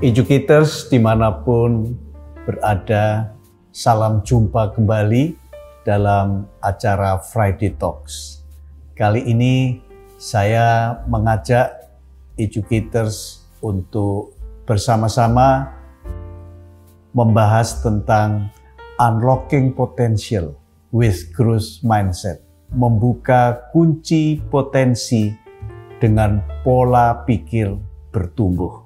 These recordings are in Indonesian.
Educators dimanapun berada, salam jumpa kembali dalam acara Friday Talks. Kali ini saya mengajak educators untuk bersama-sama membahas tentang unlocking potential with growth mindset, membuka kunci potensi dengan pola pikir bertumbuh.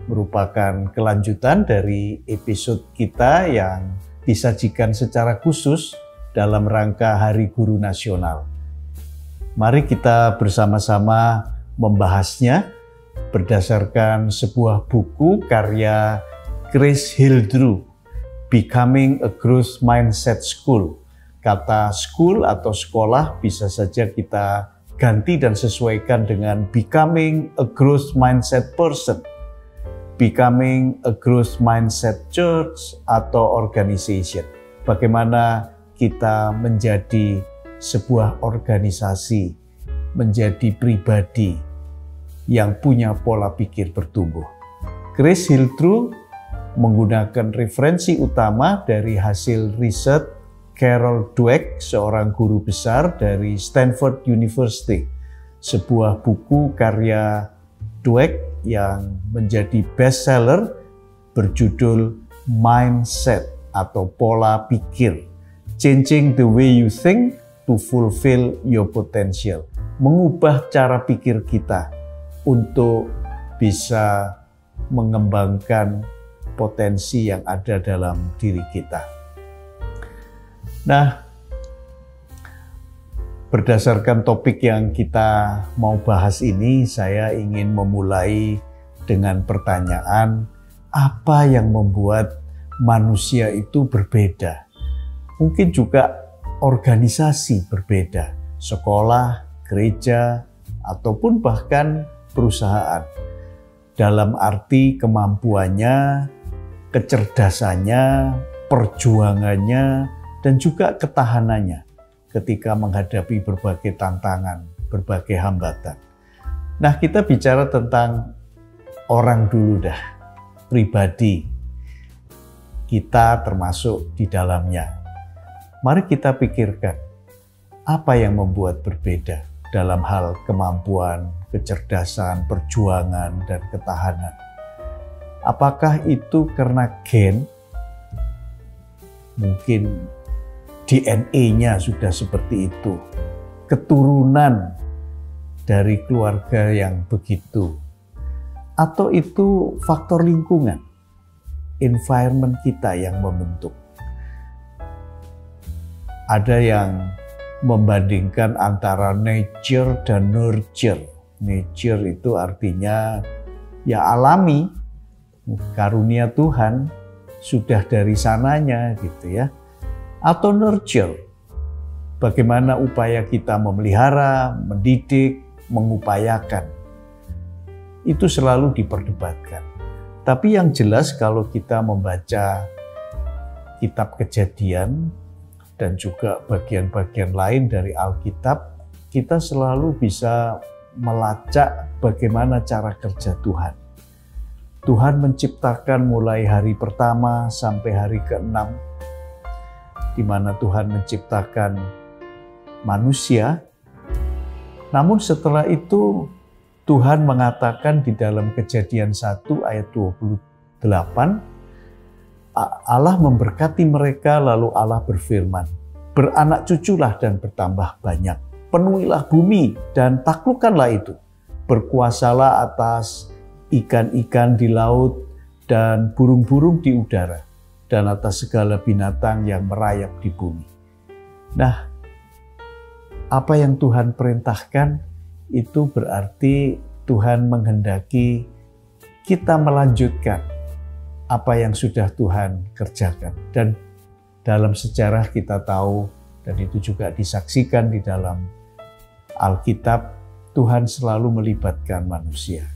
Merupakan kelanjutan dari episode kita yang disajikan secara khusus dalam rangka Hari Guru Nasional. Mari kita bersama-sama membahasnya berdasarkan sebuah buku karya Grace Hildrew, Becoming a Growth Mindset School. Kata school atau sekolah bisa saja kita ganti dan sesuaikan dengan Becoming a Growth Mindset Person, Becoming a Growth Mindset Church atau Organization. Bagaimana kita menjadi sebuah organisasi, menjadi pribadi yang punya pola pikir bertumbuh. Grace Hildrew menggunakan referensi utama dari hasil riset Carol Dweck, seorang guru besar dari Stanford University. Sebuah buku karya Dweck yang menjadi bestseller berjudul Mindset atau Pola Pikir, Changing the Way You Think to Fulfill Your Potential. Mengubah cara pikir kita untuk bisa mengembangkan potensi yang ada dalam diri kita. Nah, berdasarkan topik yang kita mau bahas ini, saya ingin memulai dengan pertanyaan, apa yang membuat manusia itu berbeda? Mungkin juga organisasi berbeda, sekolah, gereja, ataupun bahkan perusahaan. Dalam arti kemampuannya, kecerdasannya, perjuangannya, dan juga ketahanannya ketika menghadapi berbagai tantangan, berbagai hambatan. Nah, kita bicara tentang orang dulu dah, pribadi. Kita termasuk di dalamnya. Mari kita pikirkan, apa yang membuat berbeda dalam hal kemampuan, kecerdasan, perjuangan, dan ketahanan. Apakah itu karena gen? Mungkin DNA-nya sudah seperti itu, keturunan dari keluarga yang begitu, atau itu faktor lingkungan, environment kita yang membentuk. Ada yang membandingkan antara nature dan nurture. Nature itu artinya ya alami, karunia Tuhan sudah dari sananya gitu ya. Atau nurture, bagaimana upaya kita memelihara, mendidik, mengupayakan. Itu selalu diperdebatkan. Tapi yang jelas kalau kita membaca kitab Kejadian dan juga bagian-bagian lain dari Alkitab, kita selalu bisa melacak bagaimana cara kerja Tuhan. Tuhan menciptakan mulai hari pertama sampai hari ke-6, di mana Tuhan menciptakan manusia. Namun setelah itu Tuhan mengatakan di dalam Kejadian 1 ayat 28, Allah memberkati mereka lalu Allah berfirman, beranak cuculah dan bertambah banyak, penuhilah bumi dan taklukkanlah itu, berkuasalah atas ikan-ikan di laut dan burung-burung di udara, dan atas segala binatang yang merayap di bumi. Nah, apa yang Tuhan perintahkan itu berarti Tuhan menghendaki kita melanjutkan apa yang sudah Tuhan kerjakan. Dan dalam sejarah kita tahu, dan itu juga disaksikan di dalam Alkitab, Tuhan selalu melibatkan manusia.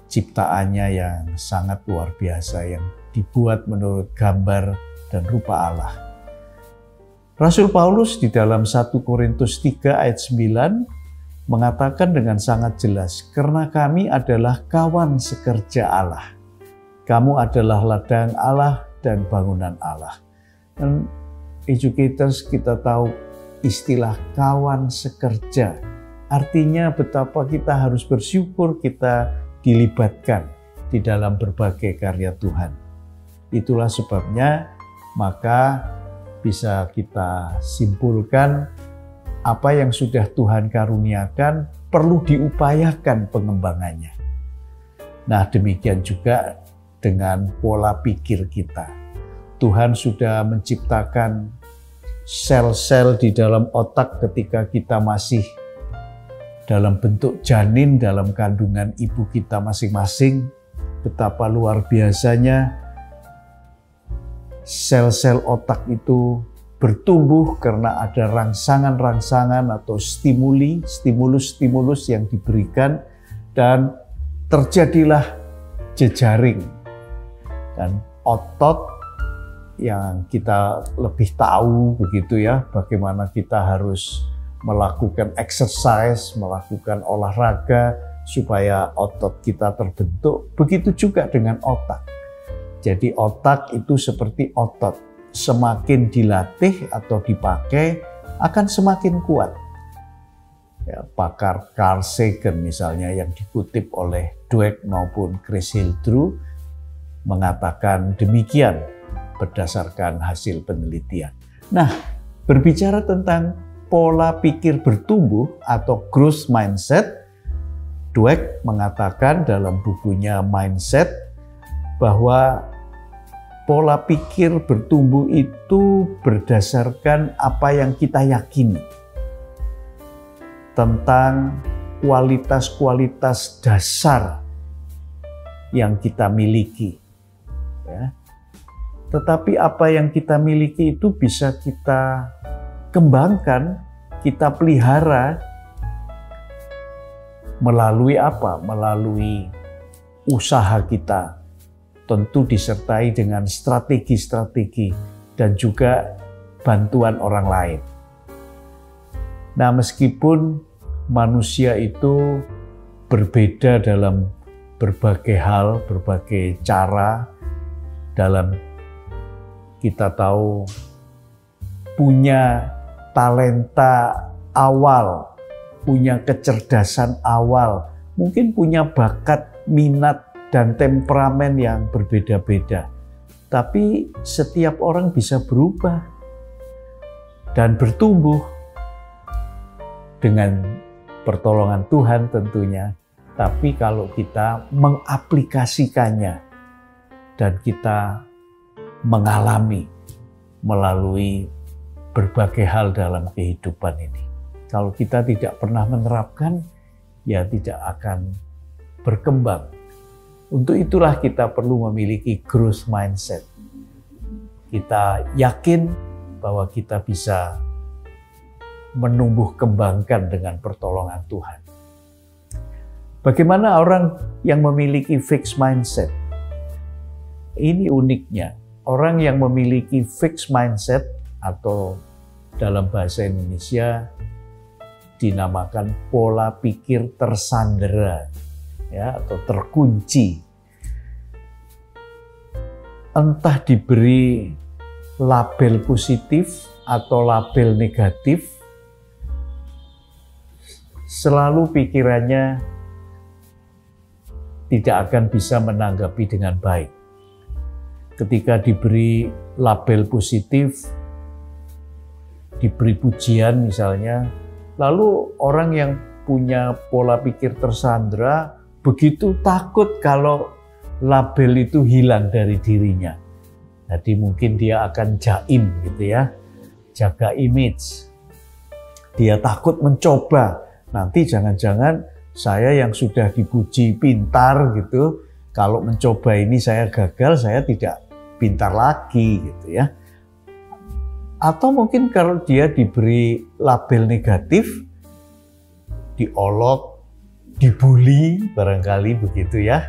Ciptaannya yang sangat luar biasa, yang dibuat menurut gambar dan rupa Allah. Rasul Paulus di dalam 1 Korintus 3 ayat 9 mengatakan dengan sangat jelas, karena kami adalah kawan sekerja Allah. Kamu adalah ladang Allah dan bangunan Allah. Dan educators kita tahu istilah kawan sekerja. Artinya betapa kita harus bersyukur kita dilibatkan di dalam berbagai karya Tuhan. Itulah sebabnya maka bisa kita simpulkan apa yang sudah Tuhan karuniakan perlu diupayakan pengembangannya. Nah, demikian juga dengan pola pikir kita. Tuhan sudah menciptakan sel-sel di dalam otak ketika kita masih dalam bentuk janin dalam kandungan ibu kita masing-masing. Betapa luar biasanya sel-sel otak itu bertumbuh karena ada rangsangan-rangsangan atau stimulus-stimulus yang diberikan, dan terjadilah jejaring. Dan otot yang kita lebih tahu begitu ya, bagaimana kita harus melakukan exercise, melakukan olahraga supaya otot kita terbentuk. Begitu juga dengan otak. Jadi otak itu seperti otot, semakin dilatih atau dipakai akan semakin kuat. Ya, pakar Carl Sagan misalnya yang dikutip oleh Dweck maupun Chris Hildrew mengatakan demikian berdasarkan hasil penelitian. Nah, berbicara tentang pola pikir bertumbuh atau growth mindset, Dweck mengatakan dalam bukunya Mindset bahwa pola pikir bertumbuh itu berdasarkan apa yang kita yakini tentang kualitas-kualitas dasar yang kita miliki. Ya. Tetapi apa yang kita miliki itu bisa kita kembangkan, kita pelihara melalui apa? Melalui usaha kita. Tentu disertai dengan strategi-strategi dan juga bantuan orang lain. Nah, meskipun manusia itu berbeda dalam berbagai hal, berbagai cara, dalam kita tahu punya talenta awal, punya kecerdasan awal, mungkin punya bakat, minat, dan temperamen yang berbeda-beda. Tapi setiap orang bisa berubah dan bertumbuh dengan pertolongan Tuhan tentunya. Tapi kalau kita mengaplikasikannya dan kita mengalami melalui berbagai hal dalam kehidupan ini. Kalau kita tidak pernah menerapkan, ya tidak akan berkembang. Untuk itulah kita perlu memiliki growth mindset. Kita yakin bahwa kita bisa menumbuh kembangkan dengan pertolongan Tuhan. Bagaimana orang yang memiliki fixed mindset? Ini uniknya. Orang yang memiliki fixed mindset atau dalam bahasa Indonesia dinamakan pola pikir tersandera, ya, atau terkunci. Entah diberi label positif atau label negatif, selalu pikirannya tidak akan bisa menanggapi dengan baik. Ketika diberi label positif, diberi pujian misalnya, lalu orang yang punya pola pikir tersandera begitu takut kalau label itu hilang dari dirinya. Jadi mungkin dia akan jaim gitu ya, jaga image. Dia takut mencoba, nanti jangan-jangan saya yang sudah dipuji pintar gitu, kalau mencoba ini saya gagal, saya tidak pintar lagi gitu ya. Atau mungkin kalau dia diberi label negatif, diolok, dibully, barangkali begitu ya.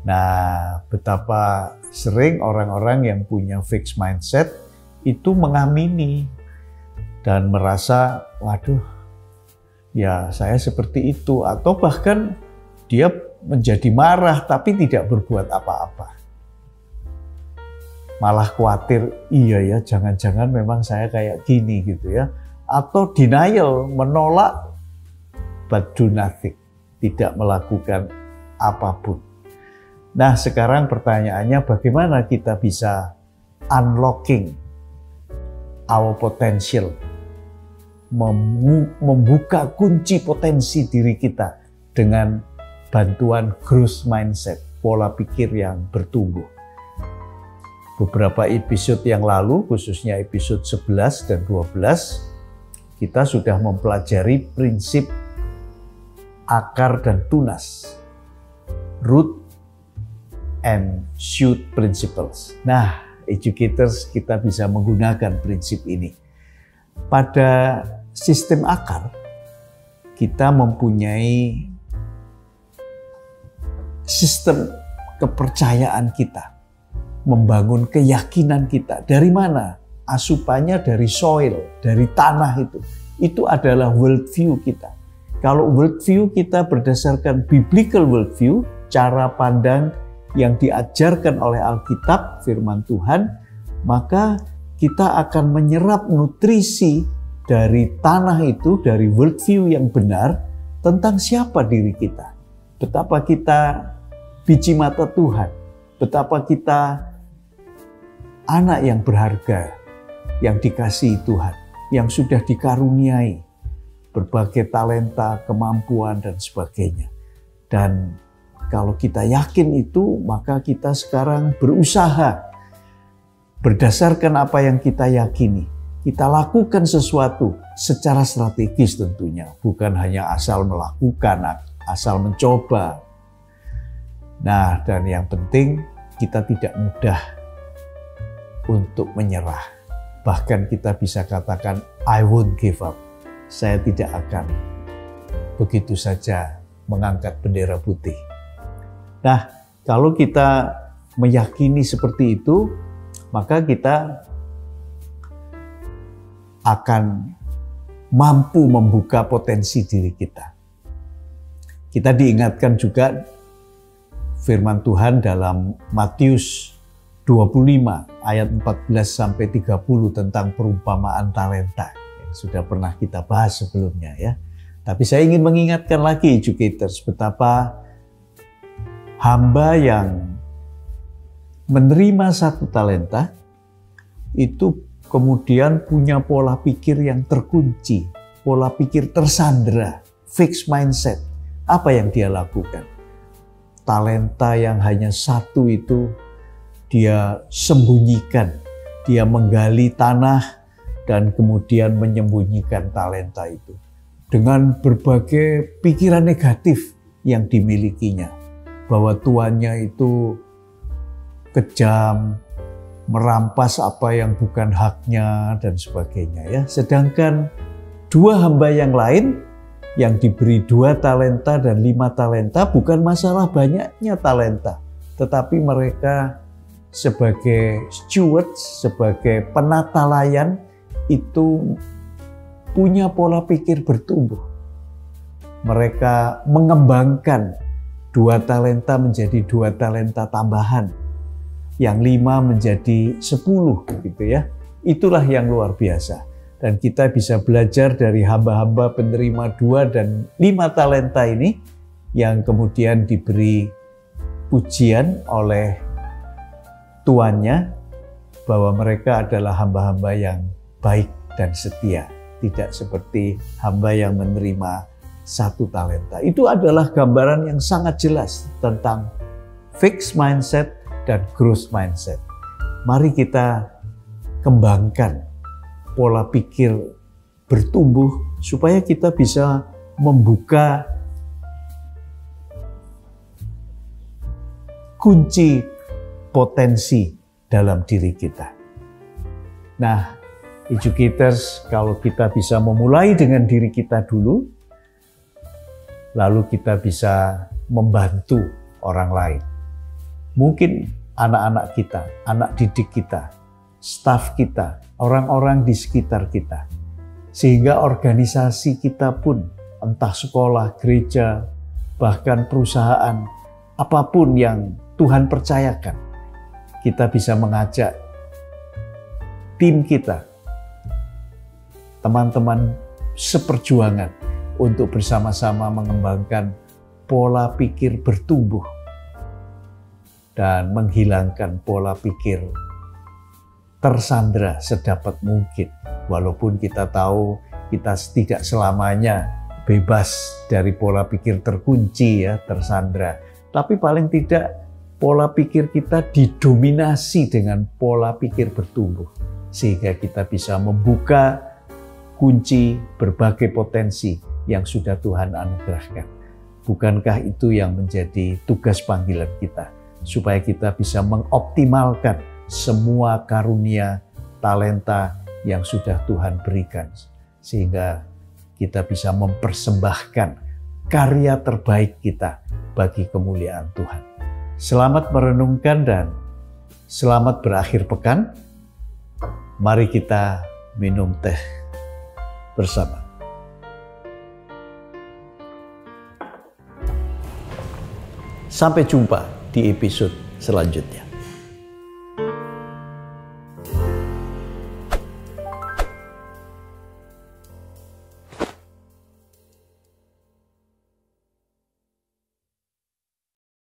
Nah, betapa sering orang-orang yang punya fixed mindset itu mengamini dan merasa, waduh, ya saya seperti itu. Atau bahkan dia menjadi marah tapi tidak berbuat apa-apa. malah khawatir, iya ya jangan-jangan memang saya kayak gini gitu ya. Atau denial, menolak, but do nothing, tidak melakukan apapun. Nah sekarang pertanyaannya bagaimana kita bisa unlocking our potential, membuka kunci potensi diri kita dengan bantuan growth mindset, pola pikir yang bertumbuh. Beberapa episode yang lalu, khususnya episode 11 dan 12, kita sudah mempelajari prinsip akar dan tunas, root and shoot principles. Nah, educators kita bisa menggunakan prinsip ini. Pada sistem akar, kita mempunyai sistem kepercayaan kita, membangun keyakinan kita. Dari mana? Asupannya dari soil, dari tanah itu. Itu adalah worldview kita. Kalau worldview kita berdasarkan biblical worldview, cara pandang yang diajarkan oleh Alkitab, firman Tuhan, maka kita akan menyerap nutrisi dari tanah itu, dari worldview yang benar tentang siapa diri kita. Betapa kita biji mata Tuhan, betapa kita anak yang berharga, yang dikasihi Tuhan, yang sudah dikaruniai berbagai talenta, kemampuan, dan sebagainya. Dan kalau kita yakin itu, maka kita sekarang berusaha berdasarkan apa yang kita yakini. Kita lakukan sesuatu secara strategis tentunya, bukan hanya asal melakukan, asal mencoba. Nah, dan yang penting kita tidak mudah untuk menyerah. Bahkan kita bisa katakan, I won't give up. Saya tidak akan begitu saja mengangkat bendera putih. Nah, kalau kita meyakini seperti itu, maka kita akan mampu membuka potensi diri kita. Kita diingatkan juga firman Tuhan dalam Matius 25 ayat 14-30 tentang perumpamaan talenta yang sudah pernah kita bahas sebelumnya ya. Tapi saya ingin mengingatkan lagi educators betapa hamba yang menerima satu talenta itu kemudian punya pola pikir yang terkunci, pola pikir tersandera, fixed mindset. Apa yang dia lakukan? Talenta yang hanya satu itu dia sembunyikan, dia menggali tanah dan kemudian menyembunyikan talenta itu dengan berbagai pikiran negatif yang dimilikinya, bahwa tuannya itu kejam, merampas apa yang bukan haknya dan sebagainya ya. Sedangkan dua hamba yang lain yang diberi 2 talenta dan 5 talenta bukan masalah banyaknya talenta, tetapi mereka sebagai steward, sebagai penata layan itu punya pola pikir bertumbuh. Mereka mengembangkan 2 talenta menjadi 2 talenta tambahan, yang 5 menjadi 10 gitu ya. Itulah yang luar biasa. Dan kita bisa belajar dari hamba-hamba penerima 2 dan 5 talenta ini yang kemudian diberi pujian oleh tuannya bahwa mereka adalah hamba-hamba yang baik dan setia, tidak seperti hamba yang menerima 1 talenta. Itu adalah gambaran yang sangat jelas tentang fixed mindset dan growth mindset. Mari kita kembangkan pola pikir bertumbuh supaya kita bisa membuka kunci potensi dalam diri kita. Nah, educators, kalau kita bisa memulai dengan diri kita dulu, lalu kita bisa membantu orang lain. Mungkin anak-anak kita, anak didik kita, staf kita, orang-orang di sekitar kita. Sehingga organisasi kita pun, entah sekolah, gereja, bahkan perusahaan, apapun yang Tuhan percayakan, kita bisa mengajak tim kita, teman-teman seperjuangan untuk bersama-sama mengembangkan pola pikir bertumbuh dan menghilangkan pola pikir tersandra sedapat mungkin. Walaupun kita tahu kita tidak selamanya bebas dari pola pikir terkunci ya, tersandra. Tapi paling tidak pola pikir kita didominasi dengan pola pikir bertumbuh. Sehingga kita bisa membuka kunci berbagai potensi yang sudah Tuhan anugerahkan. Bukankah itu yang menjadi tugas panggilan kita? Supaya kita bisa mengoptimalkan semua karunia, talenta yang sudah Tuhan berikan. Sehingga kita bisa mempersembahkan karya terbaik kita bagi kemuliaan Tuhan. Selamat merenungkan dan selamat berakhir pekan. Mari kita minum teh bersama. Sampai jumpa di episode selanjutnya.